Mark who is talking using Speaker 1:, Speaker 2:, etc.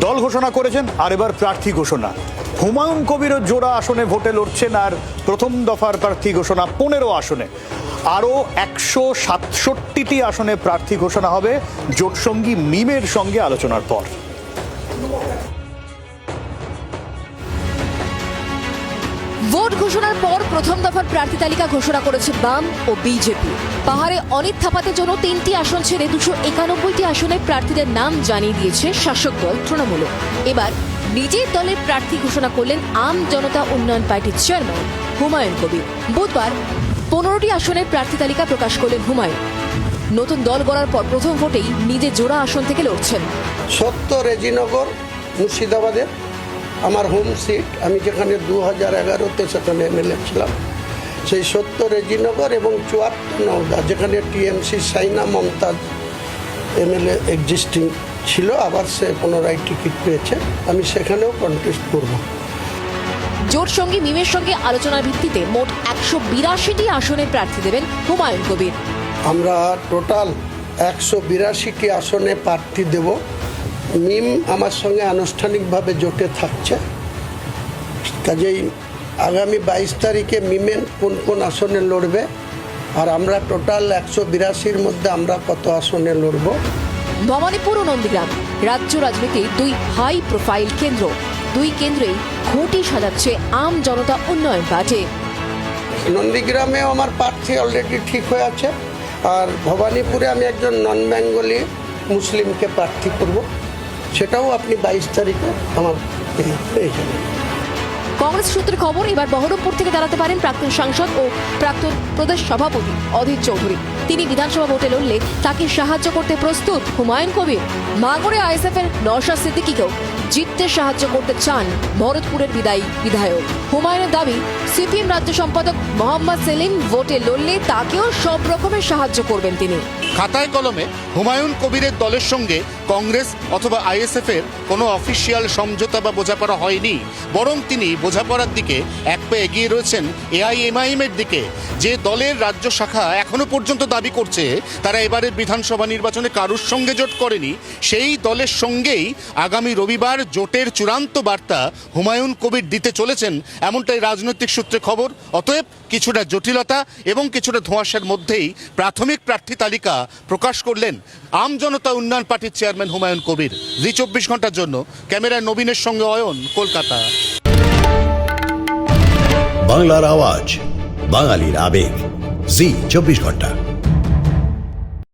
Speaker 1: দল ঘোষণা করেছেন, আর এবার প্রার্থী ঘোষণা। হুমায়ুন কবিরও জোড়া আসনে ভোটে লড়ছেন, আর প্রথম দফার প্রার্থী ঘোষণা 15 আসনে। আরও 167টি আসনে প্রার্থী ঘোষণা হবে জোটসঙ্গী মিমের সঙ্গে আলোচনার পর।
Speaker 2: ভোট ঘোষণার পর প্রথম দফার প্রার্থী তালিকা ঘোষণা করেছে বাম ও বিজেপি। পাহাড়ে অনিত থাপাতের জন্য 3টি আসন ছেড়ে 291টি আসনে প্রার্থীদের নাম জানিয়ে দিয়েছে শাসক দল তৃণমূল। এবার নিজের দলের প্রার্থী ঘোষণা করলেন আম জনতা উন্নয়ন পার্টির চেয়ারম্যান হুমায়ুন কবির। বুধবার 15টি আসনের প্রার্থী তালিকা প্রকাশ করলেন হুমায়ুন। নতুন দল গড়ার পর প্রথম ভোটেই নিজে জোড়া আসন থেকে লড়ছেন।
Speaker 3: সত্য রেজিনগর মুর্শিদাবাদের আমার হোম সিট। আমি যেখানে 2011-তে সেখানে এমএলএ ছিলাম, সেই সত্য রেজিনগর এবং 74 নওদা, যেখানে TMC Saina Mamtaz MLA existing ছিল, আবার সে পুনরায় টিকিট পেয়েছে, আমি সেখানেও কন্টেস্ট করব।
Speaker 2: জোট সঙ্গী মিমের সঙ্গে আলোচনার ভিত্তিতে মোট 182টি আসনে প্রার্থী দেবেন হুমায়ুন কবির।
Speaker 3: আমরা টোটাল 182টি আসনে প্রার্থী দেব। মিম আমার সঙ্গে আনুষ্ঠানিকভাবে জোটে থাকছে, কাজেই আগামী 22 তারিখে মিমেন কোন কোন আসনে লড়বে, আর আমরা টোটাল 182-র মধ্যে আমরা কত আসনে লড়ব।
Speaker 2: ভবানীপুর ও নন্দীগ্রাম রাজ্য রাজনীতির দুই হাই প্রোফাইল কেন্দ্র। দুই কেন্দ্রেই ঘুঁটি সাজাচ্ছে আম জনতা উন্নয়ন পার্টি।
Speaker 3: নন্দীগ্রামেও আমার প্রার্থী অলরেডি ঠিক হয়ে আছে, আর ভবানীপুরে আমি একজন নন বেঙ্গলি মুসলিমকে প্রার্থী করব, সেটাও আপনি 22 তারিখে আমার পেয়ে যাবেন।
Speaker 2: কংগ্রেস সূত্রের খবর, এবার বহরমপুর থেকে দাঁড়াতে পারেন প্রাক্তন সাংসদ ও প্রাক্তন প্রদেশ সভাপতি অধীর চৌধুরী। তিনি বিধানসভা ভোটে লড়লে তাকে সাহায্য করতে প্রস্তুত হুমায়ুন কবির। মাগরে আইএসএফের নওশাদ সিদ্দিকীকেও জিততে সাহায্য করতে চান ভরতপুরের বিদায়ী বিধায়ক। হুমায়ুনের দাবি, সিপিএম রাজ্য সম্পাদক মোহাম্মদ সেলিম ভোটে লড়লে তাকেও সব রকমের সাহায্য করবেন তিনি।
Speaker 4: খাতায় কলমে হুমায়ুন কবিরের দলের সঙ্গে কংগ্রেস অথবা আইএসএফ এর কোনো অফিসিয়াল সমঝোতা বা বোঝাপড়া হয়নি, বরং তিনি বোঝাপড়ার দিকে এক পা এগিয়ে রয়েছেন এআইএমআইএম এর দিকে। যে দলের রাজ্য শাখা এখনো পর্যন্ত দাবি করছে তারা এবারের বিধানসভা নির্বাচনে কারুর সঙ্গে জোট করেনি, সেই দলের সঙ্গেই আগামী রবিবার জোটের চূড়ান্ত বার্তা হুমায়ুন কবির দিতে চলেছেন, এমনটাই রাজনৈতিক সূত্রে খবর। অতএব কিছুটা জটিলতা এবং কিছুটা ধোঁয়াশার মধ্যেই প্রাথমিক প্রার্থী তালিকা প্রকাশ করলেন আম জনতা উন্নয়ন পার্টির চেয়ারম্যান হুমায়ুন কবির। জি 24 ঘন্টার জন্য ক্যামেরায় নবীনের সঙ্গে অয়ন, কলকাতা।
Speaker 5: বাংলার আওয়াজ, বাঙালির আবেগ, জি 24 ঘন্টা।